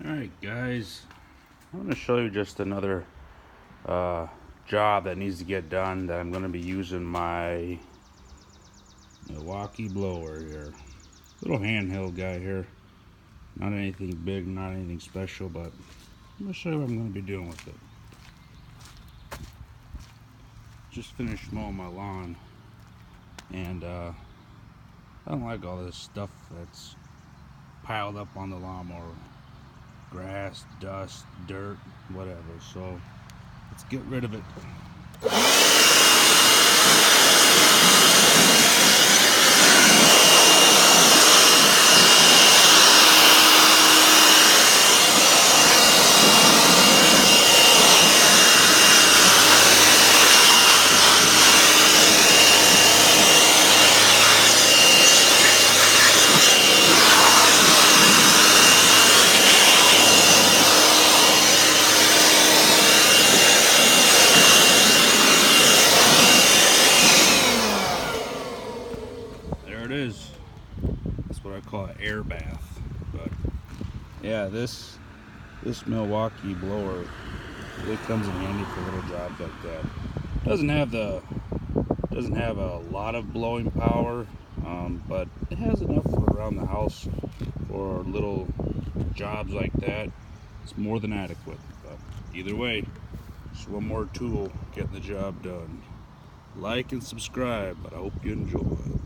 Alright guys, I'm going to show you just another job that needs to get done that I'm going to be using my Milwaukee blower here. Little handheld guy here. Not anything big, not anything special, but I'm going to show you what I'm going to be doing with it. Just finished mowing my lawn, and I don't like all this stuff that's piled up on the lawnmower. Grass, dust, dirt, whatever. So let's get rid of it. There it is. That's what I call an air bath. But yeah, this Milwaukee blower really comes in handy for little jobs like that. Doesn't have a lot of blowing power, but it has enough for around the house for little jobs like that. It's more than adequate. But either way, just one more tool getting the job done. Like and subscribe, but I hope you enjoy.